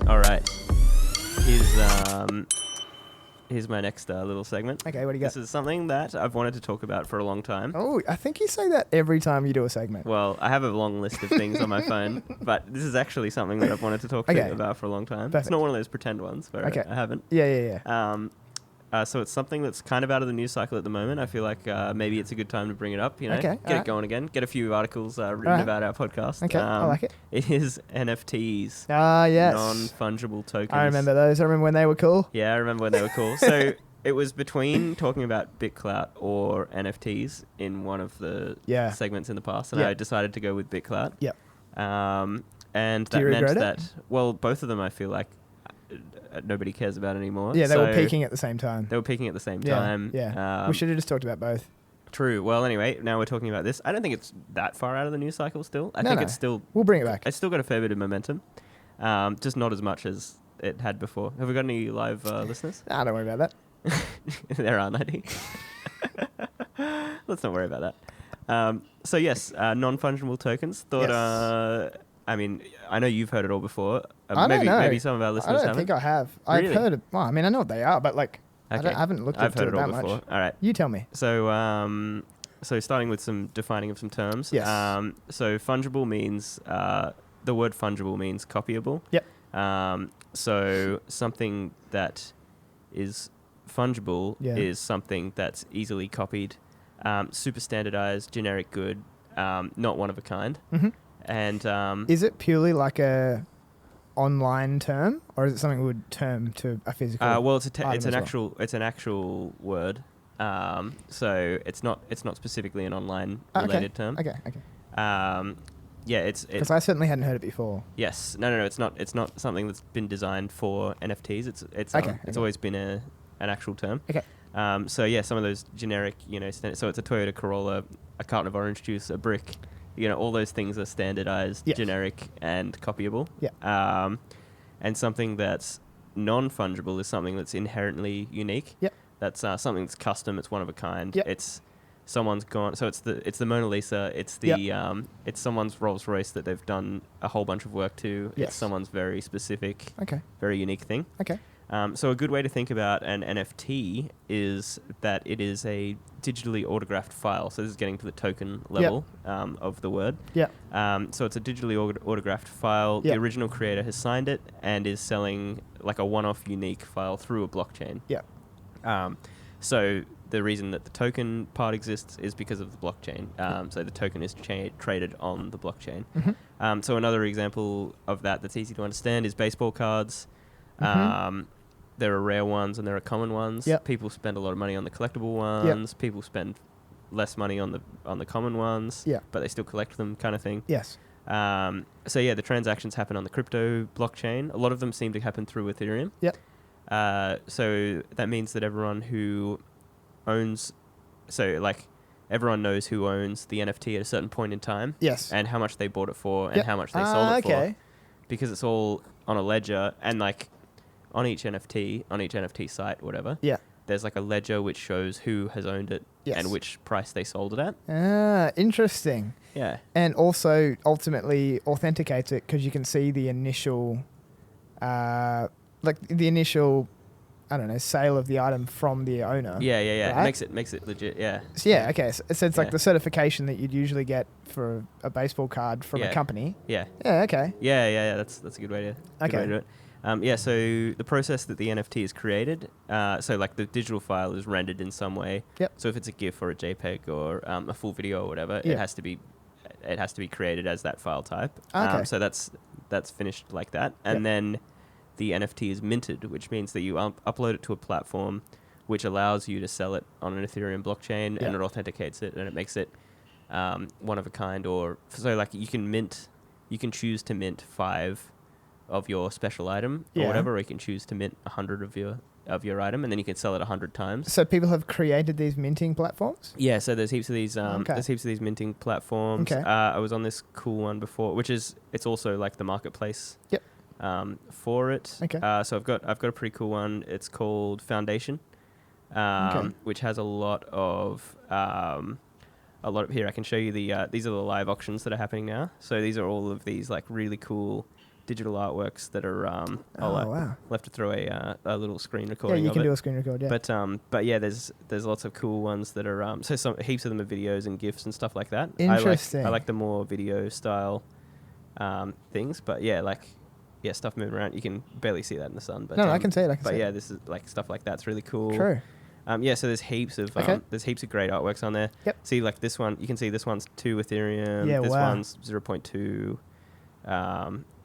All right. Here's my next little segment. Okay, what do you got? This is something that I've wanted to talk about for a long time. Oh, I think you say that every time you do a segment. Well, I have a long list of things on my phone, but this is actually something that I've wanted to talk about for a long time. Perfect. It's not one of those pretend ones where I haven't. Yeah. So it's something that's kind of out of the news cycle at the moment. I feel like maybe it's a good time to bring it up, get it going again, get a few articles written about our podcast. Okay, I like it. It is NFTs. Yes. Non-Fungible Tokens. I remember those. I remember when they were cool. Yeah, I remember when they were cool. So it was between talking about BitClout or NFTs in one of the segments in the past, and I decided to go with BitClout. Yep. And that meant that, well, both of them I feel like nobody cares about anymore. Yeah, they were peaking at the same time. Yeah. We should have just talked about both. True. Well, anyway, now we're talking about this. I don't think it's that far out of the news cycle still. I think it's still... We'll bring it back. It's still got a fair bit of momentum. Just not as much as it had before. Have we got any live listeners? Nah, don't worry about that. There are 90. Let's not worry about that. So yes, non-fungible tokens. I mean, I know you've heard it all before. I don't know. Maybe some of our listeners haven't. I don't think I have. Really? I've heard it. Well, I mean, I know what they are, but like, okay. I haven't looked into it that much. All right. You tell me. So, so starting with some defining of some terms. Yes. So fungible means, the word fungible means copyable. Yep. So something that is fungible is something that's easily copied, super standardized, generic good, not one of a kind. Mm-hmm. And is it purely like a online term, or is it something we would term to a physical? Well, it's an actual word. So it's not specifically an online related term. Okay. It's because I certainly hadn't heard it before. Yes. No. It's not something that's been designed for NFTs. It's always been an actual term. Okay. So yeah, some of those generic, so it's a Toyota Corolla, a carton of orange juice, a brick. All those things are standardized, generic, and copyable. Yeah. And something that's non-fungible is something that's inherently unique. Yep. That's something that's custom. It's one of a kind. Yep. It's someone's gone. So it's the Mona Lisa. It's the it's someone's Rolls Royce that they've done a whole bunch of work to. Yes. It's someone's very specific, very unique thing. Okay. So a good way to think about an NFT is that it is a digitally autographed file. So this is getting to the token level of the word. Yeah. So it's a digitally autographed file. Yep. The original creator has signed it and is selling like a one-off unique file through a blockchain. Yeah. So the reason that the token part exists is because of the blockchain. So the token is traded on the blockchain. Mm-hmm. So another example of that's easy to understand is baseball cards. Mm-hmm. There are rare ones and there are common ones. Yep. People spend a lot of money on the collectible ones. Yep. People spend less money on the common ones. Yeah. But they still collect them, kind of thing. Yes. So yeah, the transactions happen on the crypto blockchain. A lot of them seem to happen through Ethereum. Yep. So that means that everyone who owns, everyone knows who owns the NFT at a certain point in time. Yes. And how much they bought it for and how much they sold it for. Because it's all on a ledger and on each NFT site, whatever. Yeah. There's like a ledger which shows who has owned it and which price they sold it at. Interesting. Yeah. And also ultimately authenticates it because you can see the initial, I don't know, sale of the item from the owner. Yeah. Right? It makes it legit. Yeah. So okay. So it's like the certification that you'd usually get for a baseball card from a company. Yeah. Yeah. Okay. Yeah. That's a good way to do it. So the process that the NFT is created, so like the digital file is rendered in some way. Yep. So if it's a GIF or a JPEG or a full video or whatever, it has to be created as that file type. Okay. So that's finished like that, and then the NFT is minted, which means that you upload it to a platform, which allows you to sell it on an Ethereum blockchain, and it authenticates it, and it makes it one of a kind. Or so like you can choose to mint 5 of your special item or whatever, or you can choose to mint 100 of your item, and then you can sell it 100 times. So people have created these minting platforms? Yeah, so there's heaps of these minting platforms. Okay. I was on this cool one before, it's also like the marketplace. Yep. For it. Okay. So I've got a pretty cool one. It's called Foundation, which has a lot of here. I can show you these are the live auctions that are happening now. So these are all of these like really cool digital artworks that are wow. we'll have to throw a little screen Yeah, recording you of can it. do a screen record, yeah. But yeah, there's lots of cool ones that are so some heaps of them are videos and GIFs and stuff like that. Interesting. I like the more video style things, but yeah, stuff moving around. You can barely see that in the sun, but No, I can see it. But yeah, this is like stuff like that's really cool. True. So there's heaps of Okay. great artworks on there. Yep. See, like this one, you can see this one's 2 Ethereum. Yeah, this wow. one's 0.2.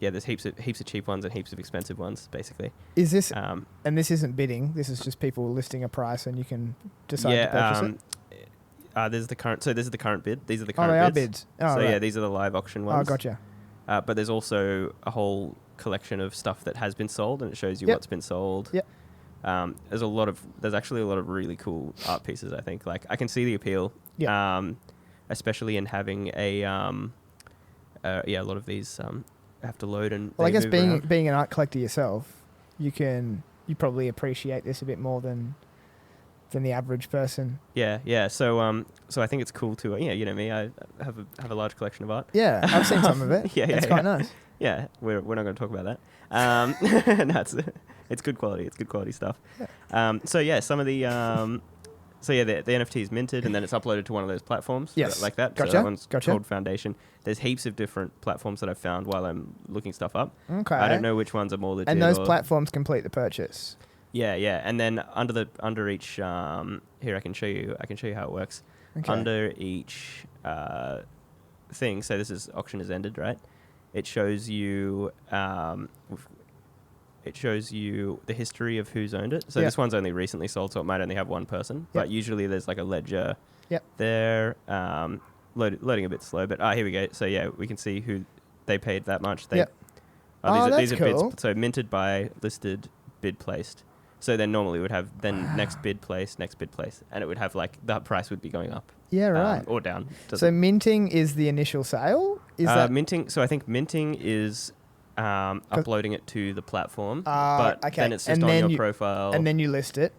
There's heaps of cheap ones and heaps of expensive ones, basically. Is this and this isn't bidding? This is just people listing a price, and you can decide to purchase it. There's the current. So this is the current bid. These are the Oh, current they are bids. bids. Oh, So right. yeah, these are the live auction ones. Oh, gotcha. But there's also a whole collection of stuff that has been sold, and it shows you Yep. what's been sold. Yep. There's actually a lot of really cool art pieces. I think I can see the appeal. Yeah. Especially in having a lot of these have to load and. Well, I they guess move around. being an art collector yourself, you probably appreciate this a bit more than the average person. Yeah. So I think it's cool to you know me. I have a large collection of art. Yeah, I've seen some of it. It's quite nice. Yeah, we're not going to talk about that. No, it's good quality. It's good quality stuff. Yeah. Some of the the NFT is minted and then it's uploaded to one of those platforms. Yes. Like that. Gotcha. So that one's Gotcha. called Foundation. There's heaps of different platforms that I've found while I'm looking stuff up. Okay. I don't know which ones are more legit. And those platforms complete the purchase. Yeah. And then under each here I can show you how it works. Okay. Under each thing, so this is auction has ended, right? It shows you the history of who's owned it. So this one's only recently sold, so it might only have one person. But usually there's like a ledger there. Loading a bit slow, but here we go. So yeah, we can see who they paid that much. These that's are cool. bids. So minted by, listed, bid placed. So then normally it would have next bid place, and it would have like the price would be going up. Yeah, right. Or down. So minting is the initial sale? Is that minting? So I think minting is uploading it to the platform, but then it's just on your profile, and then you list it,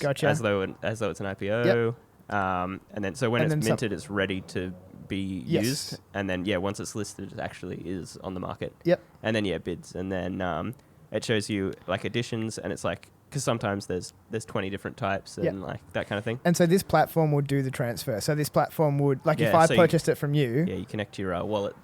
Gotcha. as though it's an IPO. And then so when it's minted, it's ready to be used, and then once it's listed, it actually is on the market. Yep. And then bids, and then it shows you like additions, and it's like. Because sometimes there's 20 different types and like that kind of thing. And so this platform would do the transfer. So this platform would, if I purchased it from you... Yeah, you connect to your wallet.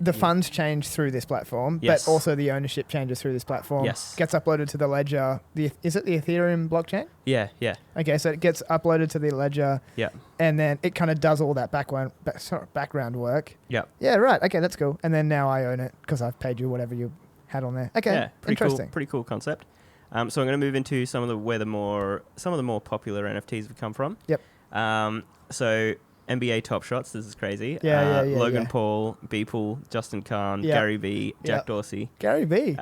The funds change through this platform, but also the ownership changes through this platform. Yes. Gets uploaded to the ledger. Is it the Ethereum blockchain? Yeah. Okay, so it gets uploaded to the ledger. Yeah. And then it kind of does all that background work. Yeah. Yeah, right. Okay, that's cool. And then now I own it because I've paid you whatever you had on there. Okay, yeah, interesting. Pretty cool concept. So I'm going to move into some of the more popular NFTs have come from. Yep. So NBA Top Shots. This is crazy. Yeah. Logan Paul, Beeple, Justin Kahn, Gary Vee, Jack Dorsey. Gary Vee.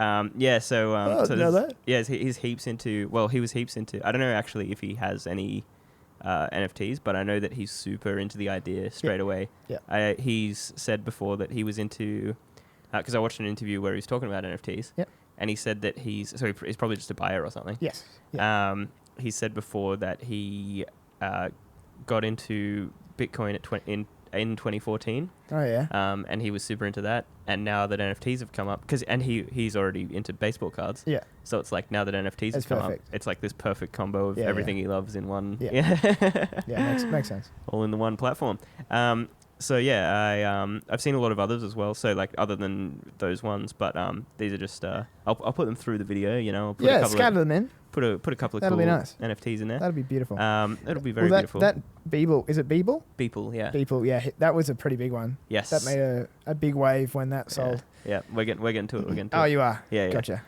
So he's heaps into. Well, he was heaps into. I don't know actually if he has any NFTs, but I know that he's super into the idea straight away. Yeah. He's said before that he was into. Because I watched an interview where he was talking about NFTs. Yep. And he said that he's probably just a buyer or something. Yes. Yeah. He said before that he got into Bitcoin in 2014. Oh yeah. And he was super into that. And now that NFTs have come up, he's already into baseball cards. Yeah. So it's like now that NFTs have come up, it's like this perfect combo of everything he loves in one. Yeah. Yeah, makes sense. All in the one platform. So yeah, I've seen a lot of others as well. So like other than those ones, but these are just I'll put them through the video. I'll put scatter them in. Put a couple of That'll cool be nice. NFTs in there. That'll be beautiful. It'll be very beautiful. That Beeple, is it Beeple? Beeple, yeah. Beeple, yeah. That was a pretty big one. Yes. That made a big wave when that sold. Yeah, we're getting to it. Oh, you are. Yeah. Gotcha.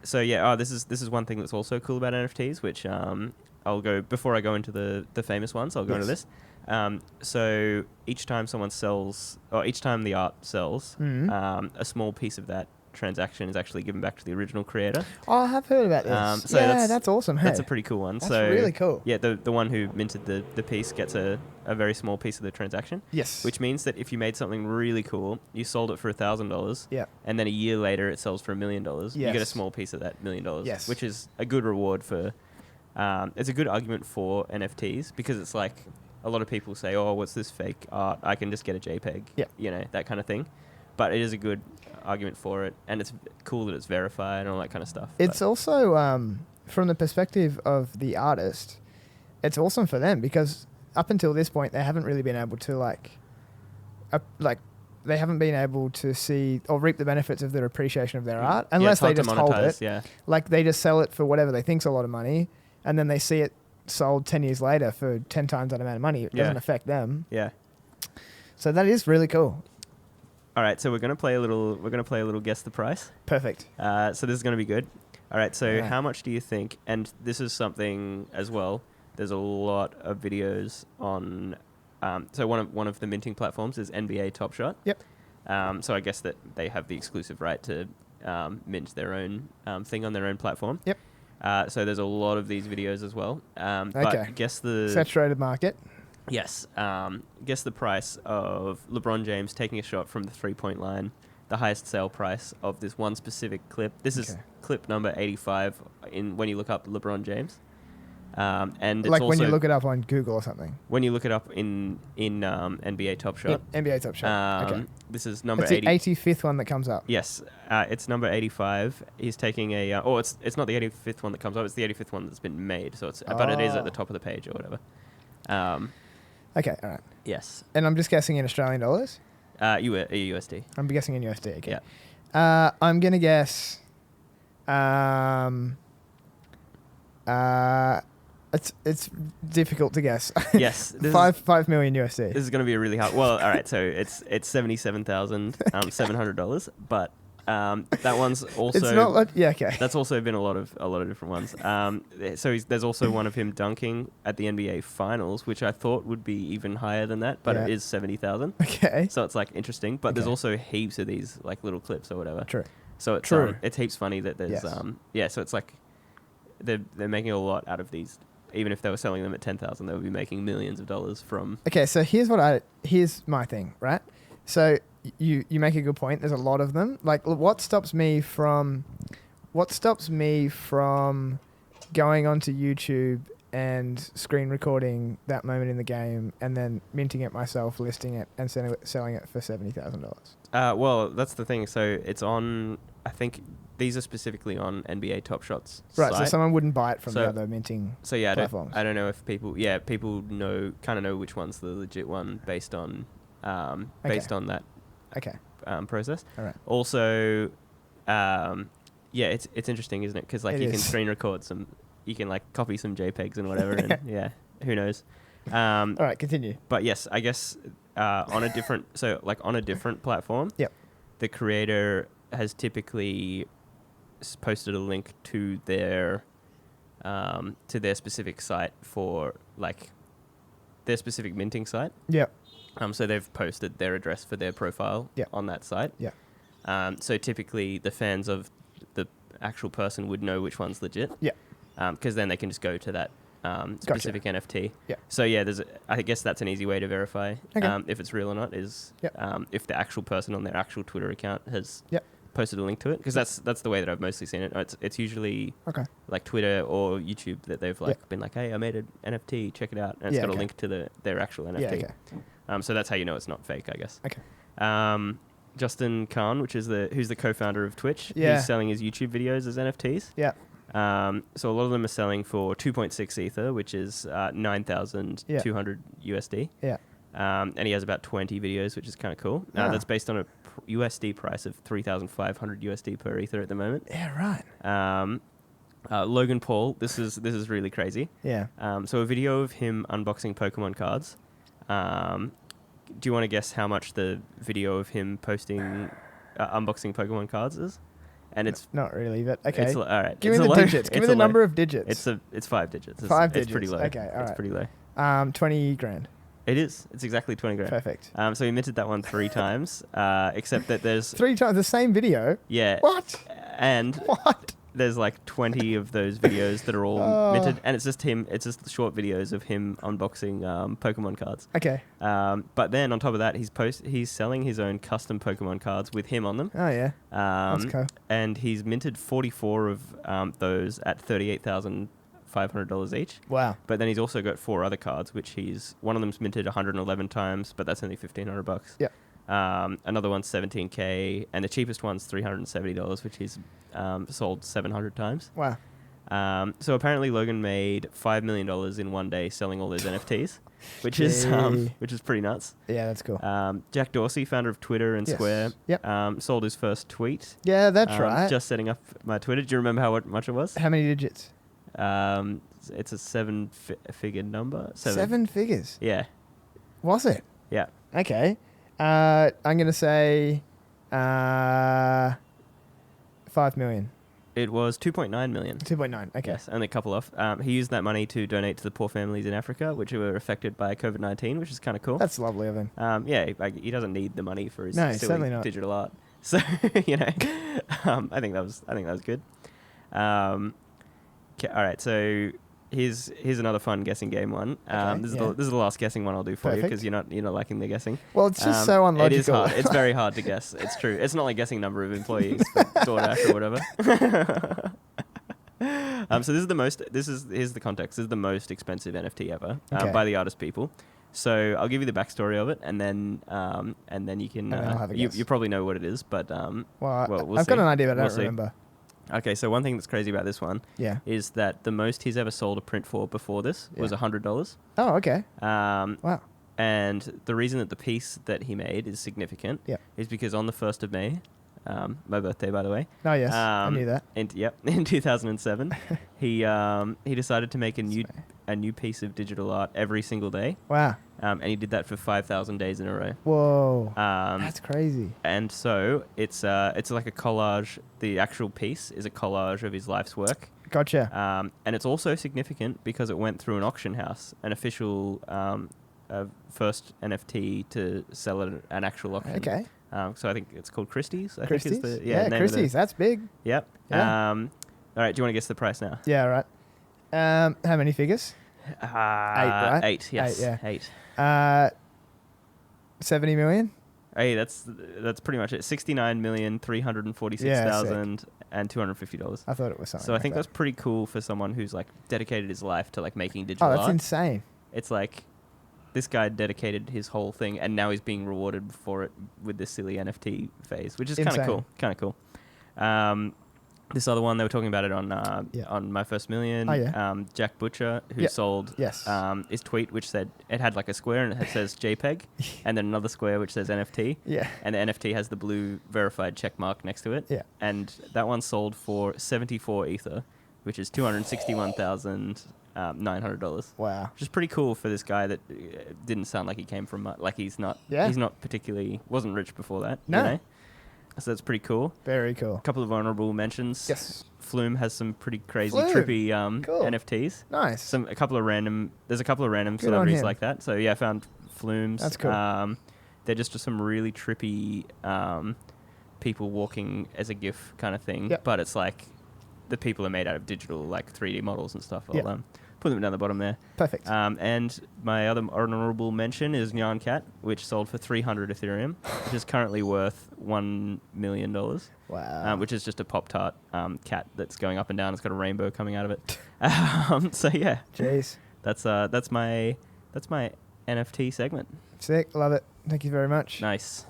So yeah, this is one thing that's also cool about NFTs, which I'll go before I go into the famous ones. I'll go into this. So each time someone sells, or each time the art sells, a small piece of that transaction is actually given back to the original creator. Oh, I have heard about this. So that's awesome. Hey? That's a pretty cool one. That's really cool. Yeah, the one who minted the piece gets a very small piece of the transaction. Yes. Which means that if you made something really cool, you sold it for $1,000. Yeah. And then a year later it sells for $1 million. Yes. You get a small piece of that $1 million. Yes. Which is a good reward for. It's a good argument for NFTs because it's like a lot of people say, "Oh, what's this fake art? I can just get a JPEG." Yeah. That kind of thing. But it is a good argument for it, and it's cool that it's verified and all that kind of stuff. It's also, from the perspective of the artist, it's awesome for them because up until this point, they haven't really been able to they haven't been able to see or reap the benefits of their appreciation of their art unless they just hold it. Yeah. Like they just sell it for whatever they think's a lot of money, and then they see it sold 10 years later for 10 times that amount of money. It doesn't affect them. Yeah. So that is really cool. All right, so we're gonna play a little guess the price. Perfect. So this is gonna be good. All right, so how much do you think? And this is something as well. There's a lot of videos on. So one of the minting platforms is NBA Top Shot. Yep. So I guess that they have the exclusive right to mint their own thing on their own platform. Yep. So there's a lot of these videos as well. But guess the saturated market. Yes. Guess the price of LeBron James taking a shot from the 3-point line. The highest sale price of this one specific clip. This is clip number 85 when you look up LeBron James. And it's like also when you look it up on Google or something. When you look it up in NBA Top Shot. NBA Top Shot. Okay. This is number it's 80. It's the 85th one that comes up. Yes. It's number 85. He's taking a... it's not the 85th one that comes up. It's the 85th one that's been made. So but it is at the top of the page or whatever. Okay, all right. Yes. And I'm just guessing in Australian dollars? USD. I'm guessing in USD, okay. Yeah. I'm going to guess... It's difficult to guess. Yes. 5 million USD. This is going to be a really hard... Well, all right, so it's $77,700, but that one's also... It's not like... Yeah, okay. That's also been a lot of different ones. So there's also one of him dunking at the NBA Finals, which I thought would be even higher than that, but it is 70,000. Okay. So it's like interesting, but there's also heaps of these like little clips or whatever. True. So it's it's heaps funny that there's so it's like they're making a lot out of these. Even if they were selling them at 10,000, they would be making millions of dollars from. Okay, so here's my thing, right? So you make a good point. There's a lot of them. Like, what stops me from going onto YouTube and screen recording that moment in the game and then minting it myself, listing it, and selling it for $70,000? Well, that's the thing. So it's on. I think these are specifically on NBA Top Shot's right, site. so someone wouldn't buy it from the other minting platforms. I don't know if people kind of know which one's the legit one based on that process. All right. Also, it's interesting, isn't it? Because like you can screen record you can like copy some JPEGs and whatever, and who knows. All right, continue. But yes, I guess on a different platform. Yep. The creator has typically posted a link to their specific site for like their specific minting site. Yep. So they've posted their address for their profile on that site. Yeah. So typically the fans of the actual person would know which one's legit. Yeah. Because then they can just go to that specific NFT. Yeah. So I guess that's an easy way to verify if it's real or not is if the actual person on their actual Twitter account has posted a link to it, because that's the way that I've mostly seen it. It's usually like Twitter or YouTube that they've been like, hey, I made an NFT, check it out, and it's got a link to their actual NFT. Yeah, okay. So that's how you know it's not fake, I guess. Okay. Justin Khan, who's the co-founder of Twitch, he's selling his YouTube videos as NFTs. Yeah. So a lot of them are selling for 2.6 Ether, which is 9,200 USD. Yeah. And he has about 20 videos, which is kind of cool. That's based on a USD price of 3,500 USD per Ether at the moment. Yeah, right. Logan Paul, this is really crazy. Yeah. So a video of him unboxing Pokemon cards. Do you want to guess how much the video of him posting unboxing Pokemon cards is? And it's not really, but okay. All right. Give me the digits. Give me the number of digits. It's 5 digits. It's 5 digits. It's pretty low. Okay, all right. It's pretty low. 20 grand. It is. It's exactly 20 grand. Perfect. So he minted that one 3 times, except that there's 3 times the same video. Yeah. What? And what? There's like 20 of those videos that are all minted, and it's just short videos of him unboxing Pokemon cards. Okay. But then on top of that, he's selling his own custom Pokemon cards with him on them. Oh yeah. That's cool. And he's minted 44 of those at $38,500 each. Wow. But then he's also got 4 other cards, which one of them's minted 111 times, but that's only $1,500. Yeah. Another one's $17K, and the cheapest one's $370, which is sold 700 times. Wow. So apparently Logan made $5 million in one day selling all those NFTs, which is pretty nuts. Yeah, that's cool. Jack Dorsey, founder of Twitter and Yes. Square, Yep. sold his first tweet. Yeah, that's right. Just setting up my Twitter. Do you remember how much it was? How many digits? It's a seven-figure number. Seven figures. Yeah. Was it? Yeah. Okay. I'm going to say 5 million. It was 2.9 million. 2.9. Okay. Yes, only a couple off. He used that money to donate to the poor families in Africa, which were affected by COVID-19, which is kind of cool. That's lovely of him. Yeah, he doesn't need the money for his certainly silly not. digital art. So I think that was good. All right, so here's another fun guessing game one. Okay, This is the last guessing one I'll do for you Perfect. because you're not liking the guessing. Well, it's just so unlogical. It is hard. It's very hard to guess. It's true. It's not like guessing number of employees for DoorDash or whatever. So here's the context. This is the most expensive NFT ever Okay. by the artist Beeple. So I'll give you the backstory of it, and then you can I'll have a guess. you probably know what it is, but Well, we'll I've see. got an idea, but I We'll don't see. remember. Okay, so one thing that's crazy about this one Yeah. is that the most he's ever sold a print for before this was Yeah. $100. Oh, okay. Um, Wow. and the reason that the piece that he made is significant Yeah. is because on the 1st of May, my birthday, by the way. Oh, yes. I knew that. In 2007, he decided to make a new piece of digital art every single day, Wow. and he did that for 5,000 days in a row. Whoa. Um, That's crazy. and so it's like a collage. The actual piece is a collage of his life's work. Gotcha. And it's also significant because it went through an auction house, an official first NFT to sell at an actual auction. Okay. So I think it's called Christie's. I Christie's? think is the Yeah, name of Christie's. That's big. Yep. Yeah. All right. Do you want to guess the price now? Yeah, right. How many figures? 8, right? 8. Yes. 8, yeah. 8. 70 million? Hey, that's pretty much it. $69,346,250. I thought it was something So I like think that. that's pretty cool for someone who's like dedicated his life to like making Oh, digital that's art. insane. It's like this guy dedicated his whole thing, and now he's being rewarded for it with this silly NFT phase, which is kind of Insane. cool. Kind of cool. This other one, they were talking about it on My First Million. Oh, yeah. Jack Butcher, who Yep. sold Yes. his tweet, which said it had like a square and it says JPEG, and then another square which says NFT, Yeah. and the NFT has the blue verified check mark next to it. Yeah. And that one sold for 74 Ether, which is $261,900. Wow. Which is pretty cool for this guy that didn't sound like he came from like he's not particularly wasn't rich before that. No. You know? So that's pretty cool. Very cool. A couple of honorable mentions. Yes. Flume has some pretty crazy, Flume. trippy Cool. NFTs. Nice. There's a couple of random Good on celebrities him. like that. So yeah, I found Flumes. That's cool. They're just some really trippy people walking as a GIF kind of thing. Yep. But it's like the people are made out of digital like 3D models and stuff. Yep. I'll put them down the bottom there. Perfect. And my other honorable mention is Nyan Cat, which sold for 300 Ethereum, which is currently worth $1 million. Wow. Which is just a Pop-Tart cat that's going up and down. It's got a rainbow coming out of it. So yeah, Jeez. that's my NFT segment. Sick. Love it. Thank you very much. Nice.